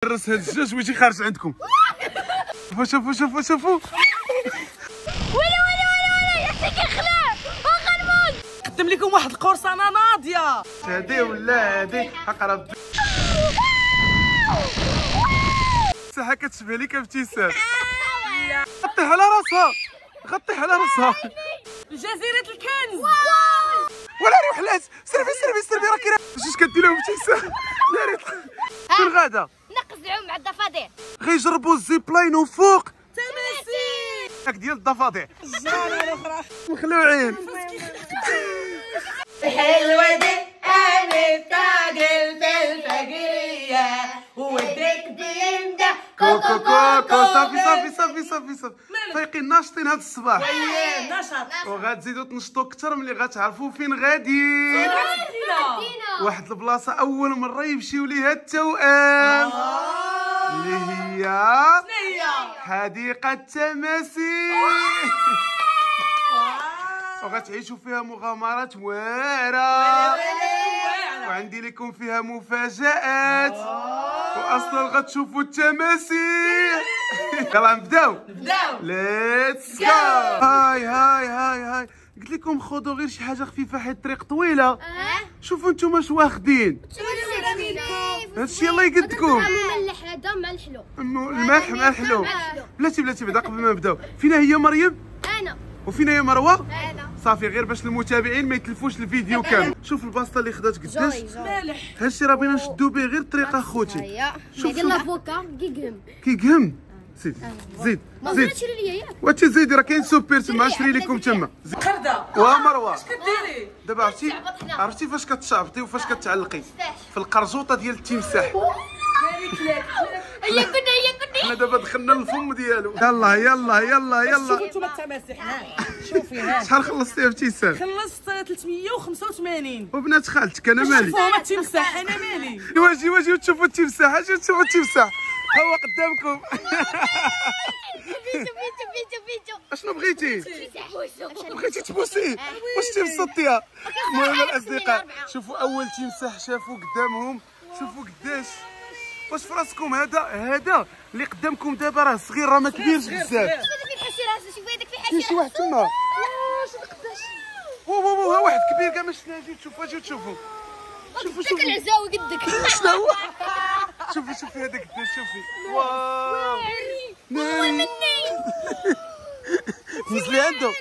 درس هاد الجوج ويجي خارج عندكم. شوفوا شوفوا شوفوا ويلي يعطيك الخلاف غنموت. قدم لكم واحد القرصانه ناضيه. هادي ولا هادي اقرب. ساحه كتشبه لك ابتسام. غطيه على راسها، غطيه على راسها. جزيره الكنز. ولا روح لاش سربي راه كاين اش كدير لهم ابتسام. لا فين غادا؟ نقص العوم مع الضفادع. غيجربوا الزيب لاين وفوق تماسيح داك ديال الضفادع. الجاره الاخرى مخلوعين. الحلوه دي انا الطاقل في الفقريه وديك بينده كوكو كوكو. صافي فايقين ناشطين هاد الصباح. نشاط. وغتزيدوا تنشطوا اكثر ملي غتعرفوا فين غادي. واحد البلاصه اول مره يمشيو ليها التوأم اللي هي حديقه التماسيح. وغتعيشوا فيها مغامرات واعره، وعندي لكم فيها مفاجآت، واصلا غتشوفوا التماسيح. يلا نبداو. ليتس جو. هاي قلت لكم خذوا غير شي حاجه خفيفه حيت الطريق طويله. شوفوا نتوما اش واخدين. هادشي الله يقدكم. مملح هذا مع الحلو. الملح مع الحلو. بلاتي بعدا قبل ما نبداو، فينا هي مريم؟ انا. وفينا هي مروه؟ انا. صافي غير باش المتابعين ما يتلفوش الفيديو كامل. شوف الباسطه اللي خدات قداش. مالح. هادشي راه بغينا نشدو به غير الطريقه اخوتي. هيا هذه لافوكا كيقهم. كيقهم. زيد ما بغيتش ليا ياك. وانت زيدي راه كاين سوبر تما نشري لكم تما. قرده ومروه اش كديري؟ دابا عرفتي فاش كتشابطي وفاش كتعلقي في القرجوطه ديال التمساح. هي كنا حنا دابا دخلنا للفم ديالو. يلا شوفوا انتم التماسيح. شوفي ها شحال خلصتي ابتسام؟ خلصت 385. وبنات خالتك انا مالي. شوفوا التمساح انا مالي. واجي تشوفوا التمساح. اجي تشوفوا التمساح ها هو قدامكم. فيتو اشنو بغيتي؟ بغيتي تبوسيه؟ واش تبسطيها؟ المهم الاصدقاء شوفوا اول تمساح شافوا قدامهم. شوفوا قداش. واش في راسكم هذا اللي قدامكم دابا راه صغير راه ما كبيرش بزاف. شوفي هذاك في كاين شي واحد تما. ها واحد كبير كاع ما شفناه. اجيو تشوفوا شوفوا العزاوي قدك. شنو هو؟ شوفي هذا قداش. شوفي واو ناري. نزلي عنده.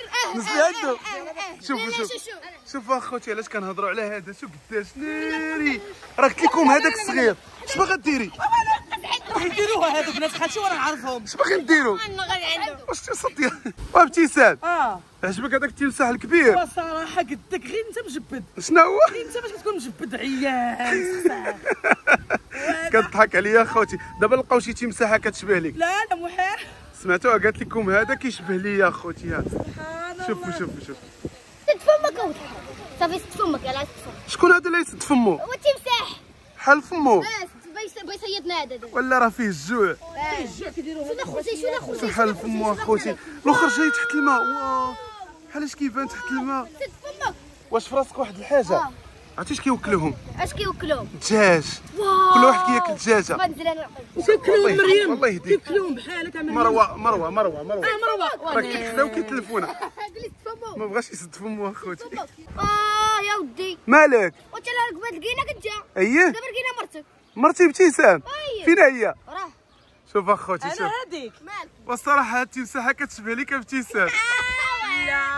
شوفوا اخوتي علاش كنهضروا على هذا. شوف قداش ناري. راه قلت لكم هذاك الصغير. اش باغا ديري؟ يديروها هذوك ناس خالتي وانا نعرفهم. اش باغي نديرو؟ انا غادي عنده. واش تبسطي؟ وابتسام عجبك هذاك التمساح الكبير؟ بصراحه قدك غير انت مجبد. شنو هو؟ غير انت باش كتكون مجبد عيان. كتضحك عليا اخوتي. دابا لقاو شي تمساحه كتشبه لك. لا محال. سمعتوها قالت لكم هذا كيشبه ليا اخوتي. ها شوفوا سد فمك اول صافي. سد فمك يلاه سد فمك. شكون هذا اللي يسد فمو؟ هو التمساح. حل فمو بغا يصيدنا هذا. ولا راه فيه الجوع. الجوع كيديروها. شونا خوتي حل فمو اخوتي. الاخر جاي تحت الماء. واه بحال اش كيبان تحت الماء. سد فمك. واش في راسك واحد الحاجه؟ عرفتي اش كيوكلوهم؟ اش كيوكلوهم؟ الدجاج. كل واحد كياكل دجاجه. غنزل انا. كيوكلوهم مريم. الله يهديك. كيوكلوهم بحالك مريم. مروه مروه. راه كيحداو كيتلفونا. قلت فمو. ما بغاش يسد فمو اخوتي. يا ودي مالك؟ وانت لا قبل لقيناك انت. اييه دابا لقينا مرتك. مرتي ابتسام. فين هي؟ راه شوف اخوتي انا شوف. هذيك. مالك. والصراحه هاد التمساحه كتشبه لك ابتسام.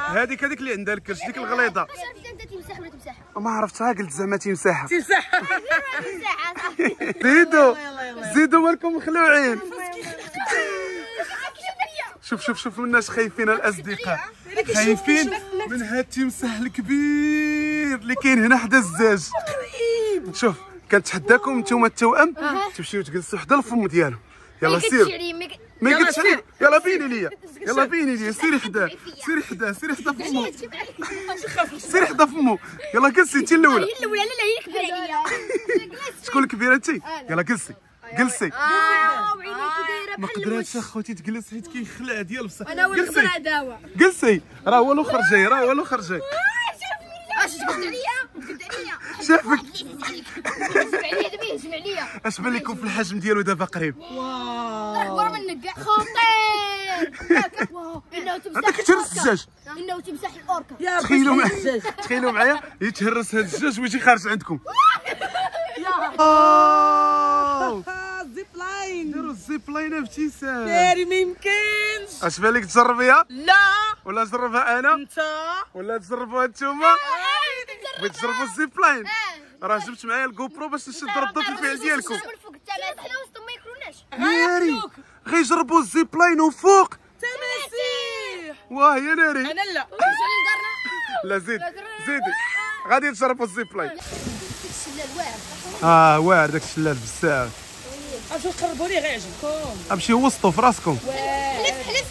هذيك اللي عندها الكرش ديك الغليظه. واش عرفتي انت تمساح ولا تمساحه؟ ما عرفتها قلت زعما تمساحه. تمساح. تمساحه صافي. زيدوا مالكم مخلوعين. شوف الناس خايفين الاصدقاء. خايفين من هاد التمساح الكبير اللي كاين هنا حدا الزاج. شوف كنتحداكم نتوما التوأم تمشيو تجلسوا حدا الفم ديالو. يلا سير. ما يقدش عليه. يلا بيني ليا سيري حداه فمو. سيري حدا فمو. يلا جلسي انت الاولى. هي الاولى. لا هي الكبيره عليا. شكون الكبيره انت؟ يلا جلسي. وعينيك دايره ما قدراتش اخوتي تجلس حيت كيخلع ديال بصح. انا هو الكبر عداوه. جلسي راه هو الاخر جاي. اش تقد عليا؟ شافك. كتجمع ليا اش بان لكم في الحجم ديالو دابا قريب؟ اكبر منك كاع خطير. واو انه تمسح هذا كيتهرس الدجاج. انه تمسح الاوركا. تخيلوا معايا تخيلوا معايا يتهرس هذا الدجاج ويجي خارج عندكم. زيب لاين ديروا الزيب لاين ابتسام. داري ما يمكنش. اش بالك تجربيها لا ولا نجربها انا انت ولا تجربوها نتوما؟ بغيت تجربوا الزيب لاين راه جبت معايا الجو برو باش نشد ردة الفعل ديالكم. من فوق التماسيح حنا وسطهم ما ياكلوناش. ناري غيجربوا الزيب لاين وفوق. تماسيح. واه يا ناري. انا لا لا زيد زيدي غادي تجربوا الزيب لاين. الشلال واعر. واعر داك الشلال بزاف. اش تقربوا لي غيعجبكم. امشي وسطو في راسكم. حلف حلف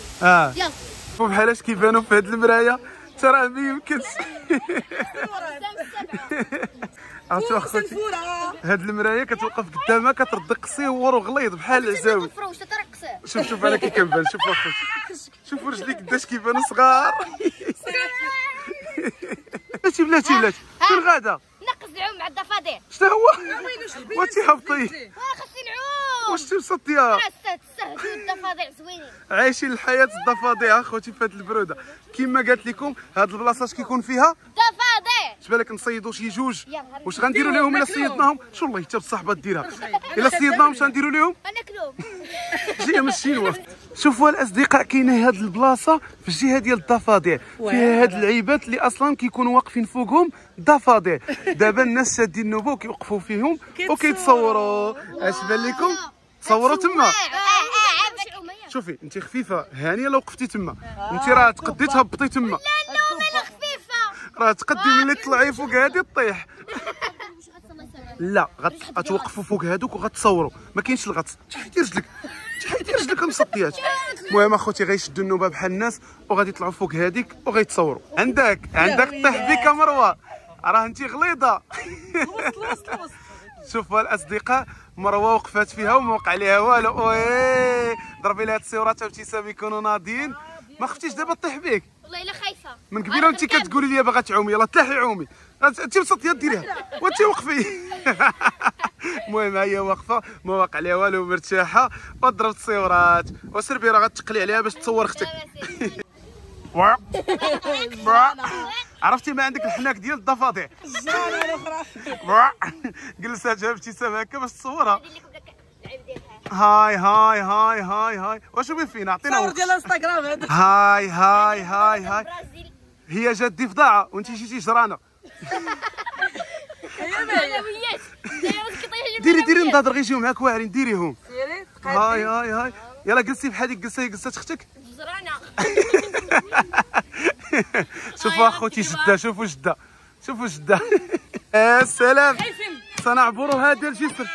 يلا شوفوا بحالاش كيبانوا في هاد المرايه ترى ما يمكنش. عرفتوا اخوتي سنفوره. هاد المرايه كتوقف قدامها كترد قصيور وغليظ بحال العزاوي. فروش ترقص. شوف انا كي كنبان. شوفوا اخوتي شوفوا رجلي قداش كيبانوا صغار. بلاتي فين غادا؟ نقص العوم مع الضفادع. شنو هو؟ وانتي هبطي خاصني نعوم. واش تمسطيا؟ السهد والضفادع زوينين. عايشين الحياه الضفادع اخوتي في هاد البروده. كيما قالت لكم هاد البلاصه اش كيكون فيها؟ ضفادع. اش بالك نصيدوا شي جوج واش غنديروا لهم الا صيدناهم؟ شو والله حتى بصاحبه ديرها الا صيدناهم اش غنديروا لهم؟ ناكلوهم. جايه من الشينوا. شوفوا الاصدقاء كاينه هاد البلاصه في الجهه ديال الضفادع فيها هاد العيبات اللي اصلا كيكونوا واقفين فوقهم ضفادع. دابا الناس شادين النوبه وكيوقفوا فيهم وكيتصوروا. اش بان لكم؟ تصوروا تما. شوفي انت خفيفه هانيه لو وقفتي تما انت راه تقدي تهبطي تما. لا انا خفيفه. راه تقدي ملي تطلعي فوق هادي طيح. لا غتوقفوا فوق هادوك وغتصوروا ما كاينش الغطس. تحيدي رجلك مسطيات. المهم اخوتي غيشدوا النوبه بحال الناس وغادي يطلعوا فوق هذيك وغيتصوروا. عندك طيح بك مروه راه انت غليظه. شوفوا الاصدقاء مروه وقفات فيها وما وقع عليها والو. وي ضربي لها التصويرات ابتسام يكونوا ناضيين. ما خفتيش دابا طيح بك؟ والله الا خايفه. من قبيله وانت كتقولي لي باغا تعومي يلاه تلاحي عومي. انت مسطيه ديريها وانت وقفي. المهم هي واقفه ما واقع عليها والو مرتاحه وضربت التصويرات وسربي راه غتقلي عليها باش تصور اختك. عرفتي ما عندك الحناك ديال الضفادع. الجرانه الاخرى. جلساتها ابتسام هكا باش تصورها. هاي واش وين فينا عطينا صور وقت. ديال انستغرام هذا. هاي هي جات ضفدعه وانت جيتي جرانه. ديري نضاضر غيجيو معاك واعرين ديريهم. هاي يلا جلسي بحالك جلسات اختك. زرانه. شوفوا اخوتي جده شوفوا جده. يا سلام سنعبرها ديال جسر.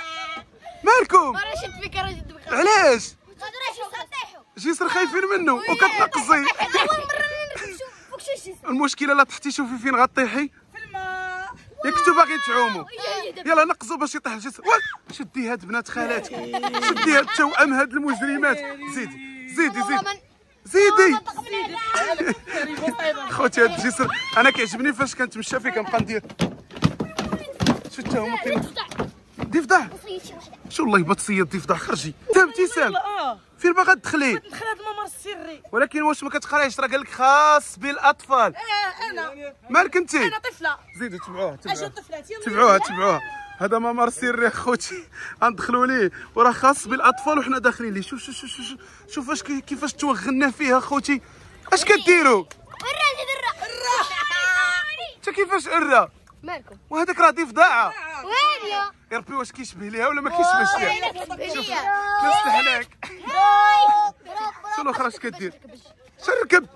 مالكم؟ شد فيك راه جد بك. علاش؟ غادي جسر خايفين منه وكتنقصي. المشكله لا طحتي شوفي فين غطيحي. في الماء. ياك انتو باغيين تعوموا يلا نقزوا باش يطيح الجسر. شدي هاد بنات خالاتك شدي هاد التوأم هاد المجرمات. زيدي خوتي هاد الجسر انا كيعجبني فاش كنتمشى فيه كنبقى ندير. شو حتى هما ضفدع. شو والله بغات تصيد ضفدع. خرجي انت ابتسام فين باغا تدخلي؟ ندخل هذا الممر السري. ولكن واش ما كتقرايش راه قال لك خاص بالاطفال. انا مالك انت؟ انا طفله. زيدوا تبعوها اجا طفلات يلا تبعوها. هذا ممر سري اخوتي غندخلوا ليه وراه خاص بالاطفال وحنا داخلين ليه. شوف كيفاش توغلنا فيه اخوتي. اش كديروا؟ انت كيفاش قرا؟ مالكم؟ وهذاك راه ضفدعه. وين يا ربي واش كيشبه ليها ولا ما كيشبهش ليها؟ شوف نستحلاك. شنو الاخرى اش كدير؟ شركب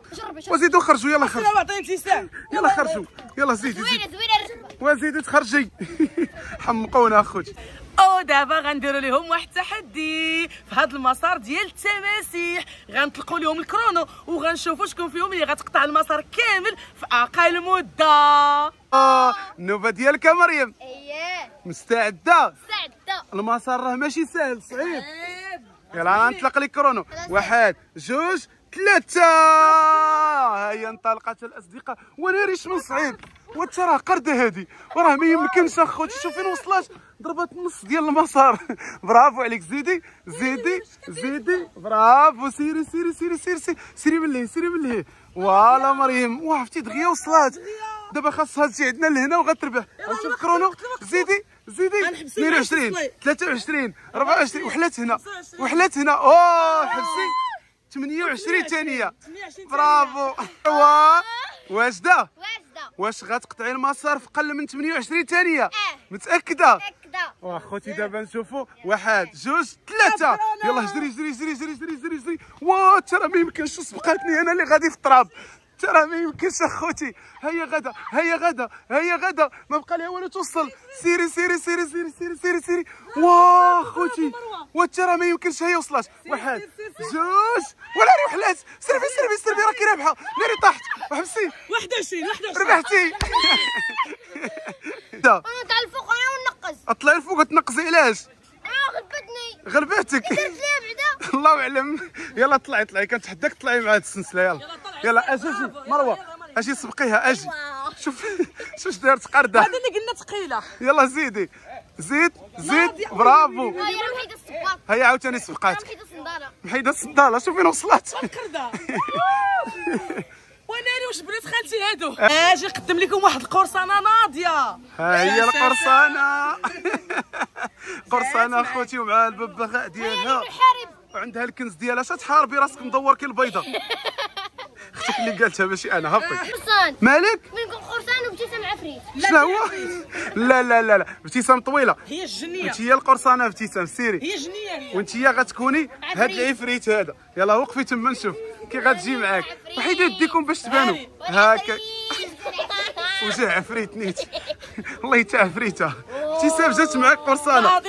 وزيدوا خرجوا يلا خرجوا. لا عطيني ابتسام. يلا خرجوا يلا زيدي زوينه الركبه. وزيدي تخرجي. حمقونا اخوتي. دابا غنديروا لهم واحد التحدي في هذا المسار ديال التماسيح. غنطلقوا لهم الكرونو وغنشوفوا شكون فيهم اللي غتقطع المسار كامل في اقل مده. النوبه ديالك يا مريم. اييه مستعده؟ مستعده. المسار راه ماشي سهل صعيب. يلا نطلق لك كرونو. 1 2 3. هيا انطلقت الاصدقاء، وانا ريش من صعيب، وانت راه قرده هادي، وراه ما يمكنش اخوتي. شوف فين وصلت، ضربت نص ديال المسار. برافو عليك، زيدي زيدي زيدي، برافو. سيري سيري سيري سيري سيري, سيري من لهيه، سيري من لهيه. فوالا مريم، واه عرفتي دغيا وصلات. دابا خاصها تجي عندنا لهنا وغتربح. نشوف كرونو، زيدي زيدي. 22 23 24 وحلات هنا وحلات هنا. اوه حبسي. 28 ثانيه. برافو. واجده واش غتقطعي المسار في قل من 28 ثانيه؟ متاكده؟ واخوتي دابا نشوفوا 1 2 3. يلا جري جري جري جري جري جري جري. واه ترى ما يمكنش، سبقاتني انا اللي غادي في التراب، ترى ما يمكنش اخوتي. هيا غدا هيا غدا هيا غدا، ما بقى لها والو توصل. سيري سيري سيري سيري سيري سيري سيري. واه اخوتي وترى ما يمكنش. هيا وصلت. 1 2 ولا رحلات. سيرفي سيرفي سيرفي، راكي رابحه. ناري طحت وحبسي. 21 ربحتي. طلع الفوق انا ونقص. اطلعي الفوق تنقزي. علاش؟ غلبتني. غلبتك. درت ليها بعدا. الله اعلم. يلا طلعي طلعي، كنتحداك تطلعي مع هاد السلسله. يلا يلا اجي مروه، اجي سبقيها اجي. شوف شوف دارت قرده. هذا اللي قلنا ثقيله. يلا زيدي زيد زيد. برافو. هاي راه محيده الصباط. هيا عاوتاني سبقات. محيده الصنداله. محيده الصداله. شوف فين وصلت. قرده. وناري واش بنات خالتي هادو. اجي نقدم لكم واحد القرصانه ناضيه. ها هي القرصانه. قرصانه اخوتي، ومع الببغاء ديالها، وعندها الكنز ديالها. اش تحاربي راسك مدور كي البيضه. اختك اللي قالتها ماشي انا. هبطي. قرصان. مالك؟ منكم قرصان وابتسام عفريت. شنو هو؟ لا لا لا لا، ابتسام طويله. هي الجنيه. وانت هي القرصانه ابتسام. سيري. هي جنيه هي. وانت هي غتكوني هاد العفريت هذا. يلا وقفي تما نشوف كي غتجي معاك. وحيدوا يديكم باش تبانوا هكا. وجا عفريت نيت. والله حتى عفريته. ابتسام جات معاك قرصانه.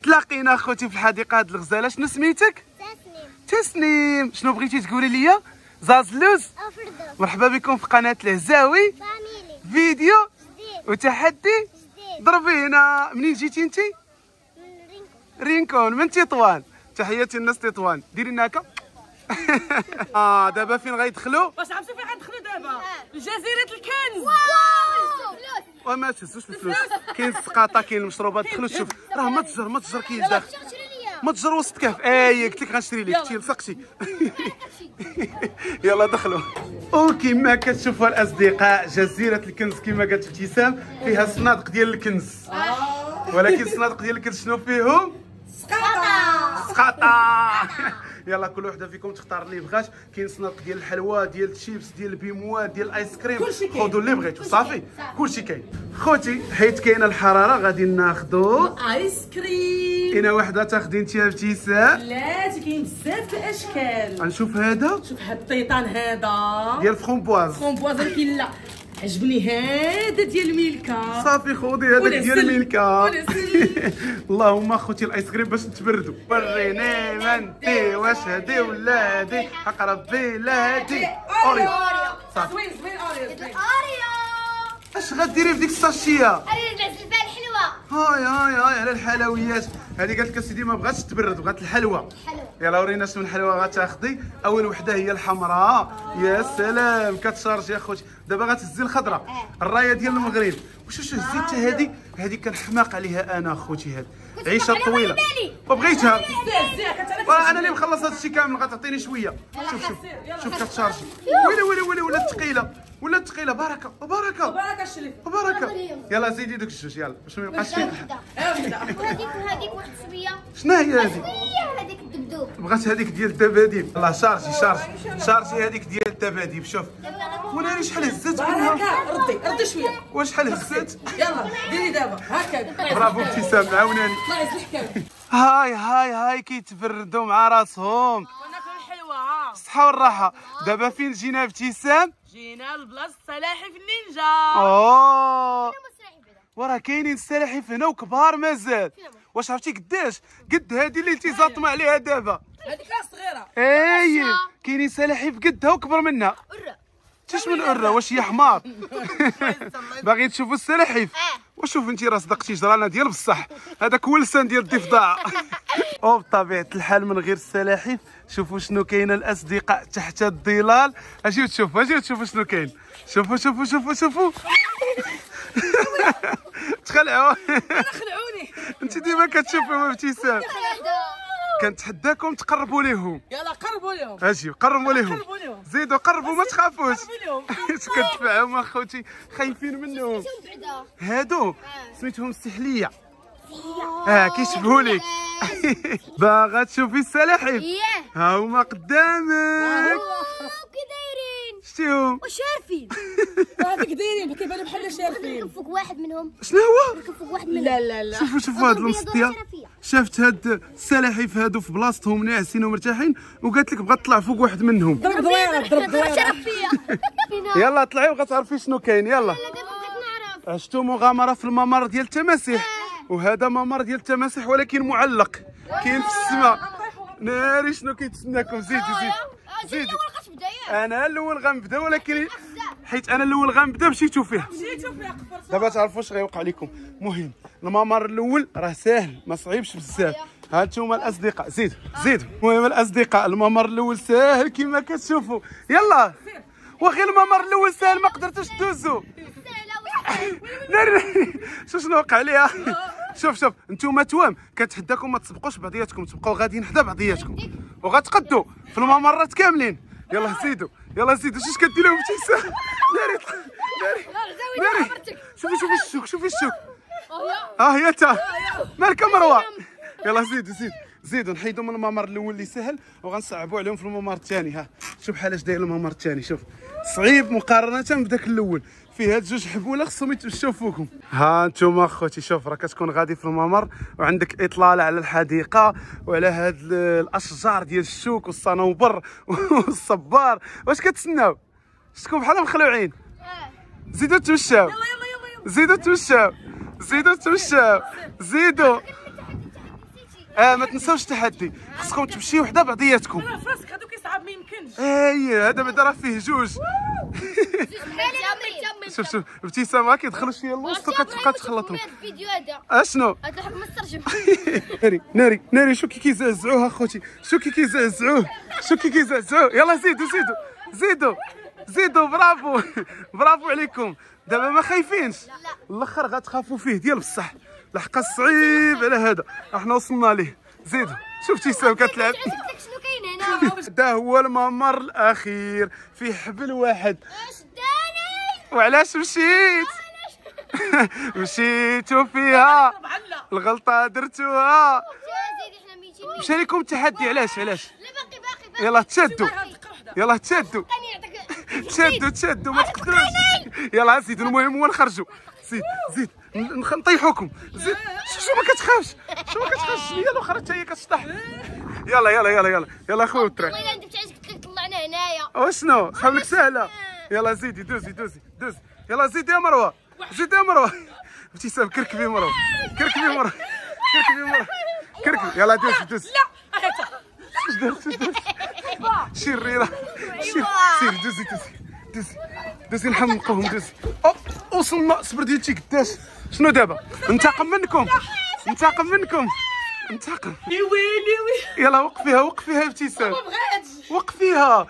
تلاقينا اخوتي في الحديقه هاد الغزاله. شنو سميتك؟ تسنيم. شنو بغيتي تقولي لي؟ زازلوز. مرحبا بكم في قناه الهزاوي. فيديو وتحدي. ضربينا. منين جيتي انت؟ رينكون من تطوان. تحياتي الناس تطوان. ديري لنا هكا. دابا فين غيدخلوا؟ واش عرفتوا فين غندخلوا دابا؟ لجزيره الكنز. وما تهزوش في الفلوس. كاين السقاطه، كاين المشروبات. دخلوا تشوف. راه متجر كاين داخل. متجر وسط كهف. قلت لك غنشري لك. انت لصقتي. يلا دخلوا. وكما كتشوفوا الاصدقاء، جزيره الكنز كما قالت ابتسام فيها صنادق ديال الكنز. ولكن الصنادق ديال الكنز شنو فيهم؟ سقاطه. يلا كل وحده فيكم تختار اللي بغات. كاين صنادق ديال الحلوى، ديال الشيبس، ديال البيموات، ديال الايس كريم. خذوا اللي بغيتوا صافي. كلشي كاين خوتي. حيت كاينه الحراره غادي ناخذوا ايس كريم. كاينه وحده تاخذي انت ابتسام. لا كاين بزاف الاشكال. غنشوف هذا. شوف هاد الطيطان هذا ديال الفرomboise. ولكن لا عجبني هذا ديال ميلكا. صافي خذي هذاك ديال ميلكا. ونسل. اللهم اخوتي الايس كريم باش نتبردوا. وريني منتي واش هادي ولا هادي. حق ربي لا هادي. اوريو. صافي. زوين اوريو. اش غديري في ديك الساشيه؟ انا نعزل فيها الحلوه. هاي على الحلويات. هذه قالت لك اسيدي ما بغاتش تبرد، بغات الحلوى. يلا ورينا شنو الحلوى غتاخدي. اول وحده هي الحمراء. يا سلام كتشارجي اخوتي. دابا غتهزي الخضراء. الرايه ديال المغرب. واش هزيتها هذه كنحماق عليها انا اخوتي. هذه عيشه طويله وبغيتها. انا اللي مخلص هذا الشيء كامل. غتعطيني شويه. شوف كتشارجي. ويلي ولا ثقيله. بركه الشريف. بركه. يلا زيدي دوك الجوج يلا باش ما يبقاش فيه. وهذيك واحد الصبيه. شنو هي هذه؟ هذيك الدبدوب. بغات هذيك ديال الدباديب. يلاه شارجي هذيك ديال الدباديب. شوف وناري شحال هزات منها. ردي شويه. وشحال هزات. يلا ديري دابا هكا. برافو ابتسام عاوناني. الله يصلح الحكايه. هاي كيتبردوا مع راسهم. وناكل الحلوى. الصحه والراحه. دابا فين جينا ابتسام؟ جينا لبلاصه سلاحف النينجا. وراه كاينين السلاحف هنا وكبار مازال. واش عرفتي قداش؟ قد هذه اللي التزاطمه عليها دابا. هذيك راه صغيره. كاينين سلاحف قدها وكبر منها. تيش من أرة واش هي حمار. باغي تشوفوا السلاحف؟ وشوف انت راه صدقتي جرانا ديال بصح، هذاك هو اللسان ديال الضفدع. وبطبيعة الحال من غير السلاحف شوفوا شنو كاين الأصدقاء تحت الظلال. اجيو تشوفوا شنو كاين. شوفوا تخلعوا. خلعوني. انت ديما كتشوفوا ابتسام. كنتحداكم تقربوا ليهم. يلا قربوا لهم. اجيو قربوا ليهم. زيدوا قربوا ما تخافوش. كتفاهم اخوتي خايفين منهم. هادو سميتهم السحليه. كيشبهوا لك. باغا تشوفي السلاحف؟ ها هما قدامك. كي دايرين؟ شتيهم؟ واش عارفين؟ هذيك دايرين كيبانوا بحال شارفين. فوق واحد منهم. شنو هو؟ فوق واحد منهم. لا شوفوا هاد المسطيه. شافت هاد السلاحف هادو في بلاصتهم ناعسين ومرتاحين وقالت لك بغات تطلع فوق واحد منهم. ضرب دويره. يلا طلعي وغتعرفي شنو كاين. يلا عشتوا مغامره في الممر ديال التماسيح، وهذا ممر ديال التماسيح ولكن معلق كاين في السماء. ناري شنو كيتسناكم. زيدوا. انا الاول غنبدا، ولكن حيت انا الاول غنبدا مشيتو فيه. دابا تعرفوا واش غيوقع لكم. المهم الممر الاول راه ساهل ما صعيبش بزاف. ها انتم الاصدقاء زيدوا. المهم الاصدقاء الممر الاول ساهل كما كتشوفوا. يلا واخي الممر الاول ساهل ما قدرتوش دوزو. شنو وقع ليها. شوف انتم توام كنتحداكم ما تسبقوش بعضياتكم، تبقاو غاديين حدا بعضياتكم وغتقدوا في الممرات كاملين. يلا زيدوا شوش كديروا ابتسام. ناري شوفي الشوك. هي تا مالك مروه. يلا زيدوا نحيدوا من الممر الاول اللي سهل وغنصعبوا عليهم في الممر الثاني. ها شوف بحالاش داير الممر الثاني. شوف صعيب مقارنه بداك الاول، فيه هاد جوج حبوله خصهم يتمشاو فوقهم. ها انتم اخوتي شوف راه كتكون غادي في الممر وعندك اطلاله على الحديقه وعلى هاد الاشجار ديال الشوك والصنوبر والصبار. واش كتسناو؟ شتكم بحال مخلوعين. زيدوا تمشاو. زيدوا. ما تنساوش التحدي، خصكم تمشيو حدا بعضياتكم. فراسك هادو كيصعب ما يمكنش. هذا بعدا راه فيه جوج. شوف ابتسام كيدخلوا شويه الوسط وكتبقى تخلطهم. اشنو؟ غتلحق من السرجم. ناري شو كي كيزعزعوه اخوتي. شو كي كيزعزعوه. يلا زيدوا. برافو عليكم. دابا ما خايفينش. الاخر غتخافوا فيه ديال بصح، لحق صعيب على هذا احنا وصلنا ليه. زيدوا. شوف ابتسام كتلعب. شنو كاين هنا؟ هذا هو الممر الاخير فيه حبل واحد. شداني. وعلاش مشيتوا فيها الغلطه درتوها. مشى لكم التحدي. علاش؟ لا باقي. يلا تشدوا ما تقدروش. يلا زيدوا. المهم هو نخرجوا. زيد نطيحوكم. زيد. شو ما كتخافش. هي الاخرى حتى هي كتشطح. يلا خويا الطريق. والله انت بتعجبك طلعنا هنايا. واشنو صحاب لك سهله. يلا زيدي دوزي. يلا زيد يا مروه. ابتسام كركبي مروه. يلا دوز. لا شريره. سير دوزي نحمقوهم. وصلنا. صبر ديالتي قداش. شنو دابا؟ ننتقم منكم. يا ويلي. يلا وقفيها ابتسام. ما بغاتش. وقفيها.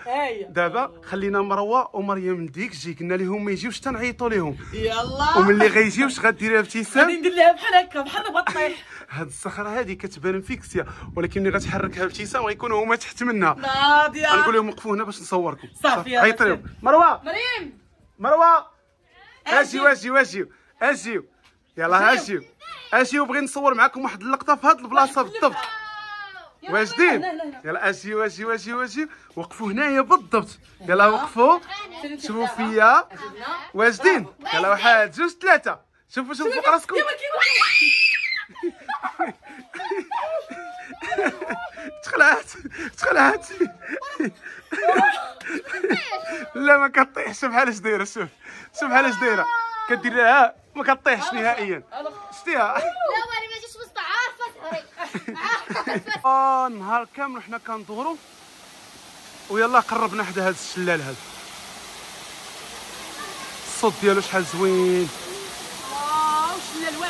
دابا خلينا مروه ومريم نديك جي قلنا لهم ما يجيوش حتى نعيطوا لهم. يلا. وملي غيجيو واش غديري ابتسام؟ غادي ندير لها بحال هكا بحال بطيح. هاد الصخره هادي كتبان مفيكسيه، ولكن ملي غتحركها ابتسام غيكونوا هما تحت منها. ناضيه. غنقول لهم وقفوا هنا باش نصوركم. صافي. عيط لهم. مروه. مريم. اجيو. يلا اجيو بغي نصور معكم واحد اللقطه في هاد البلاصه بالضبط. واجدين؟ يلا اجيو. وقفوا هنايا بالضبط. يلا وقفوا. شوفوا فيا. واجدين؟ يلا 1 2 3. شوفوا فوق راسكم. تخلعت. لا ما كطيحش. بحالاش دايره. شوف بحالاش دايره كدير لها ما كطيحش نهائيا. شتيها؟ لا وانا ما جيتش وسط عارفه. نهار كامل حنا كندوروا ويلا قربنا حدا هذا الشلال هذا. الصوت ديالو شحال زوين. واو شنو الالواع.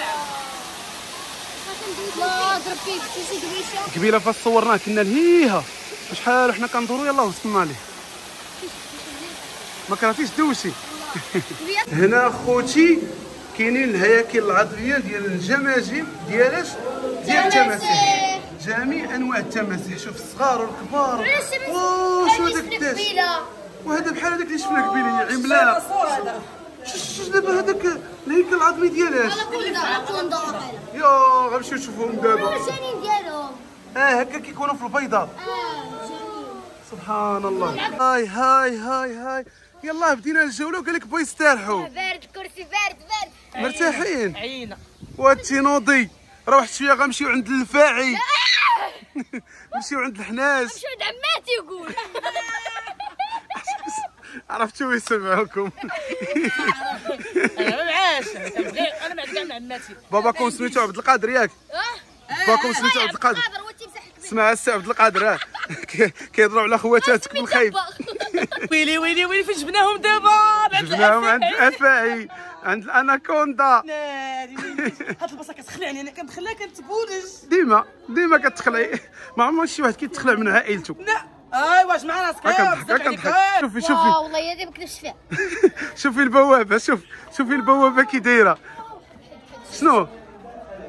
لا ضرب فيك شي دويشه. قبيله فاش صورناه كنا لهيها شحال وحنا كندورو يلاه وصلنا ليه. ما كرهتيش دوشي. هنا خوتي كاينين الهياكل العظميه ديال الجماجم ديال التماسيح. جميع انواع التماسيح، شوف الصغار والكبار. شو هذاك الداش، وهذا بحال هذاك اللي شفنا قبيله عملاق. شوف دابا هذاك الهيكل العظمي ديالاش. يا غنمشيو نشوفوهم دابا. الجنين ديالهم هكا كيكونوا في البيضه. سبحان الله. هاي هاي هاي هاي يلاه بدينا الجوله وقال لك بغا يستريحوا. بارد الكرسي بارد. مرتاحين. عينا والتينوضي راه واحد شويه غنمشيو عند الفاعي. نمشيو عند الحناش. نمشيو عند عماتي يقول. عرفتوا يسمعوكم. انا ما معاش، انا ما عندي مع عماتي. باباكم سميتو عبد القادر ياك؟ باباكم سميتو عبد القادر. اسمع السي عبد القادر كيهضروا على خواتاتك بالخايب. ويلي ويلي ويلي فين جبناهم دابا؟ جبناهم عند الافاعي، عند الاناكوندا. ناري هاد البصه كتخلعني، انا كندخلها كنتبولج. ديما كتخلعي. ما عمر شي واحد كيتخلع من عائلته. لا واش مع راسك؟ كنضحك. شوفي والله هذه ما كنتش فيها. شوفي البوابه، شوفي البوابه كي دايره. شنو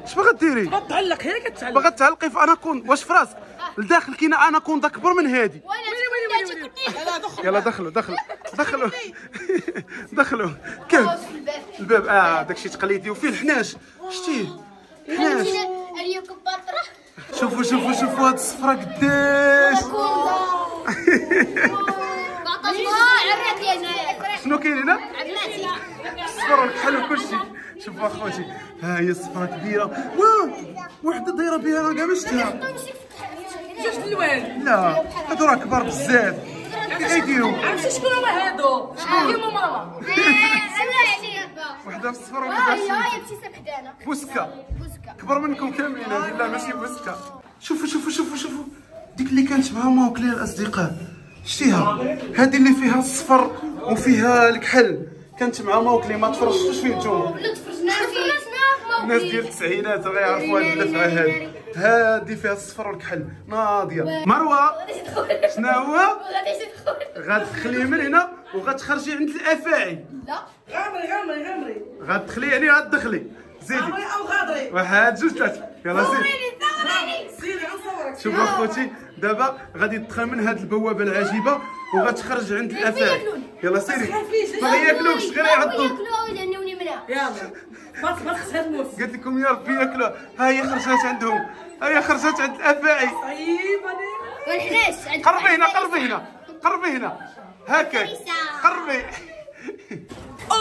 اش باغا ديري؟ كتعلق، هي كتعلق. باغا تعلقي في اناكوندا. واش في راسك لداخل كاينه اناكوندا كبر من هادي؟ يلا دخلوا كيف الباب. داكشي تقليدي وفيه الحناش. شتيه حناش. شوفوا هاد الصفرة قداش. شنو كاين هنا؟ الصفر والكحل وكلشي. شوفوا اخوتي، ها هي الصفرة كبيرة. وحده دايره بها كاع ما شفتها. جوج الوان. لا هادو راه كبار بزاف. كيديروا؟ عرفتي شكون هما هادو؟ شكون هما ماما؟ وحده في الصفر وحده في بوسكا. كبر منكم كاملين. لا ماشي بوسكا. شوفوا ديك اللي كانت مع موكلي الاصدقاء. شتيها؟ هذه اللي فيها الصفر وفيها الكحل كانت مع موكلي. ما تفرجتوش فيه نتوما؟ الناس ديال التسعينات غيعرفوا هاد اللفعه هادي فيها الصفر والكحل. ناضيه مروه شنو هو؟ غتدخلي من هنا وغتخرجي عند الافاعي. لا غامري غتدخلي يعني غتدخلي. زيدي غامري او غادري. واحد جوج ثلاثه. يلا سيري غنصورك. شوف اخوتي دابا غادي تدخل من هاد البوابه العجيبه وغتخرج عند الافاعي. يلا سيري. ما ياكلوكش غير يعضوك. يلا ما تخسر تموت. قلت لكم يا ربي ياكلوها. ها هي خرجات عندهم. ها هي خرجات عند الافاعي. والحناش قربي هنا هكا قربي.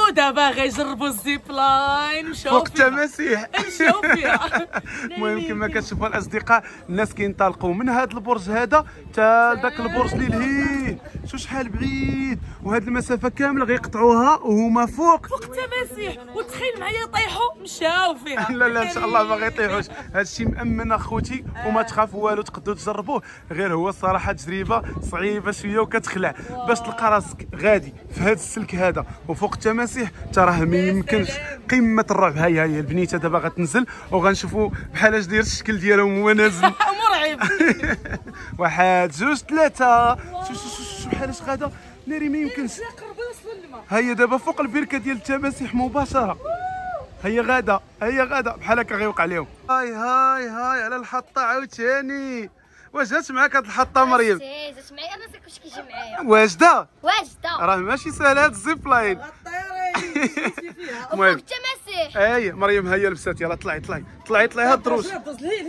ودابا غيجربوا الزيب لاين. مشاو فوق التماسيح. مشاو فيها. المهم كما كتشوفوا الاصدقاء الناس كينطلقوا من هذا البرج هذا حتى ذاك البرج اللي لهيه. شو شحال بعيد، وهاد المسافه كامله غيقطعوها وهما فوق التماسيح. وتخيل معايا يطيحوا مشاو فيها. لا ان شاء الله ما غيطيحوش. هادشي مأمن اخوتي وما تخافوا والو، تقدروا تجربوه. غير هو الصراحه تجربه صعيبه شويه وكتخلع باش تلقى راسك غادي في هذا السلك هذا وفوق التماسيح. تراه ما يمكنش. قمه الرعب. هي البنيته دابا غتنزل وغنشوفوا بحال اش داير الشكل ديالهم هو نازل. مرعب. واحد جوج ثلاثه. شو بحال اش غادا ناري ما يمكنش. هي دابا فوق البركه ديال التماسيح مباشره. هي غاده بحال هكا غيوقع لهم. هاي على الحطه عاوتاني. واش جات معاك هاد الحطه مريم؟ جات معايا. انا كلشي كيجي معايا. واجده واجده. راه ماشي سهله هاد الزيب لاين. المهم التماسيح. مريم هي لبسات. يلا طلعي هاد الدروج.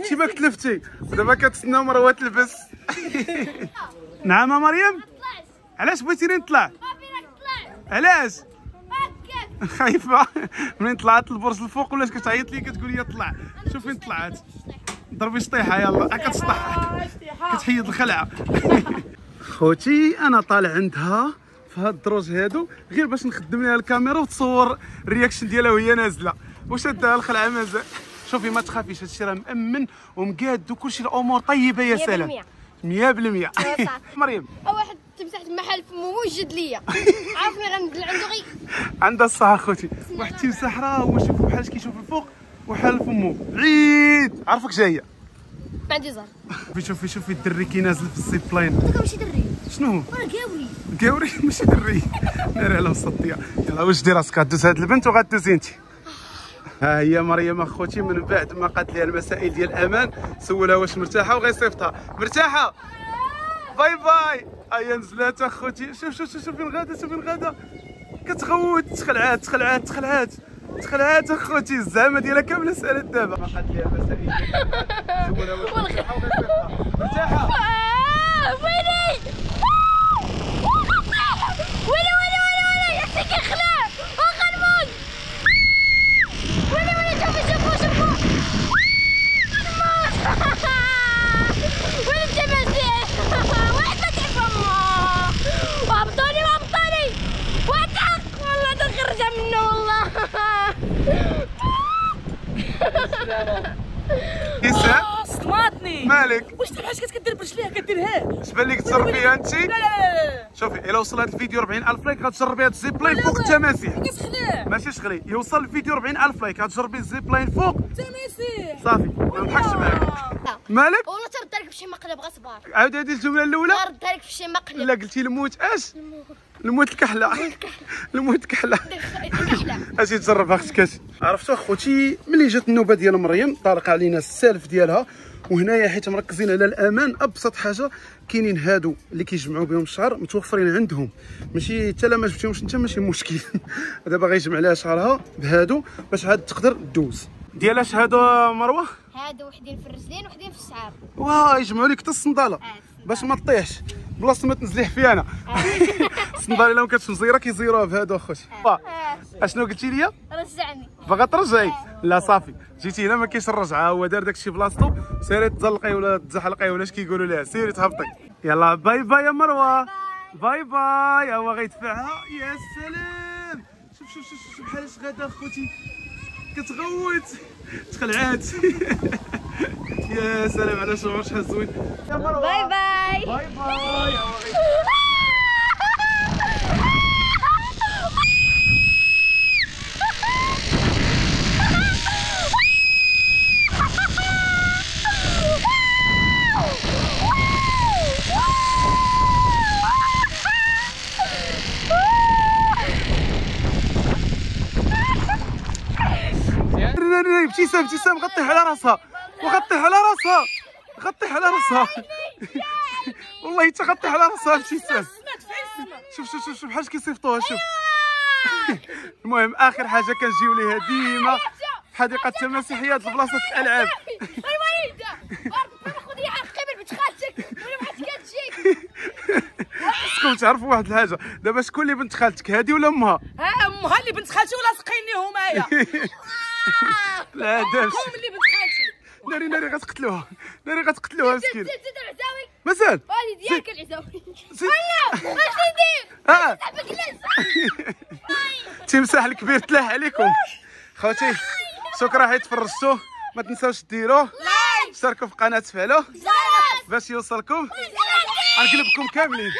شي ما كتلفتي ودابا كتسنى مروه تلبس. نعم مريم. علاش بغيتيني نطلع؟ علاش؟ خايفه منين طلعت البرج الفوق ولاش كتعيط لي كتقول لي طلع. شوف فين طلعت. ضربي شطيحه يلا. كتشطح كتحيد الخلعه. خوتي انا طالع عندها في هاد الدروج هادو غير باش نخدم لها الكاميرا وتصور الرياكشن ديالها وهي نازله وشادها الخلعه مازال. شوفي ما تخافيش هادشي راه مأمن ومقاد وكلشي الامور طيبه. يا سلام 100%. مريم واحد تمسحت محل فمو موجد ليا عارفني غندل عنده غير عندها الصح اخوتي. واحد التمساح راه هو شوفو بحال كيشوف الفوق وحال فمو بعيد. عارفك جايه ما عندي زهر. شوفي الدري كينازل في الزيب لاين. هذاك ماشي دري شنو هو؟ راه قاوري قاوري ماشي دري. ناري على وسطيه. يلا واش دير راسك غدوز هاد البنت وغدوزي انت. ها هي مريم اخوتي من بعد ما قالت لها المسائل ديال الامان سولها واش مرتاحه وغيصيفطها. مرتاحه باي باي. هيا نزلات اخوتي. شوف فين غادا شوف فين غادا كتغوت. تخلعات اخوتي. الزعامه ديالها كامله سالت دابا. ما قالت لها المسائل ديال سولها واش مرتاحه وغيصيفطها. مرتاحه ويلي يعطيك الخلاف غنموت. ويلي شوفوا ويلي التماسيح واحد ما تعرف امه وهبطوني واتق والله تخرج منه والله. يسام صدماتني. مالك؟ واش انت بحال كدير برجليها كديرها؟ اش بان لك تصرفيها انت؟ لا شوفي الا وصل هذا الفيديو 40000 لايك غتجربي هاد الزيب لاين فوق التماسيح. كتخلع ماشي شغلي يوصل الفيديو 40000 لايك غتجربي الزيب لاين فوق تماسيح. صافي ما نضحكش معاك. مالك؟ والله تردها لك بشي مقلب غصبار. عاود هذه الجمله الاولى. تردها لك بشي مقلب. لا قلتي الموت اش؟ الموت الكحله. الموت الكحله. اجي تجربها اختك اش. عرفتوا اخوتي ملي جات النوبه ديال مريم طارق علينا السالف ديالها. وهنايا حيت مركزين على الامان ابسط حاجه كاينين هادو اللي كيجمعوا بهم الشعر متوفرين عندهم. ماشي حتى لا ما جبتيهمش انت ماشي مشكل. دابا غيجمع لها شعرها بهادو باش عاد تقدر دوز. ديال اش هادو مروه؟ هادو وحدين في الرجلين وحدين في الشعر. واه يجمعوا لك حتى الصنداله باش ما تطيحش بلاصه ما تنزليح فيها انا. الصنداله الا ما كانتش مزيره كيزيروها بهادو اخوتي. اشنو قلتي لي؟ رجعني. باغا ترجعي؟ لا صافي جيتي هنا ما كاينش الرجعه. هو دار داكشي بلاصتو. سيري تزلقي ولا تزحلقي ولا اش كيقولوا لها. سيري تهبطي. يلا باي باي يا مروه. باي باي. هو غيدفعها. يا سلام شوف بحال اش غادا اخوتي كتغوت تخلعات. يا سلام على شعور شحال زوين يا مروه. باي باي. باي باي. ابتسام غطيح على راسها غطيح على راسها والله حتى غطيح على راسها ابتسام. شوف بحال كيصيفطوها. شوف المهم اخر حاجه كنجيو ليها ديما في حديقه التماسيحيه هاد البلاصه الالعاب. خذي عقب بنت خالتك ولا ما كتجيك. خصكم تعرفوا واحد الحاجه. دابا شكون اللي بنت خالتك هادي ولا امها؟ امها اللي بنت خالتي ولا سقيني همايا. لا دابش هم اللي بنت خالتي. ناري غتقتلوها مسكين. زيد العزاوي. مازال هادي ديالك العزاوي. زيد. لا اش ندير؟ التمساح الكبير تلاح عليكم خوتي. شكرا حيت تفرجتوا. ما تنساوش ديروا اشتركوا في قناه فعلوا باش يوصلكم. غنقلبكم كاملين.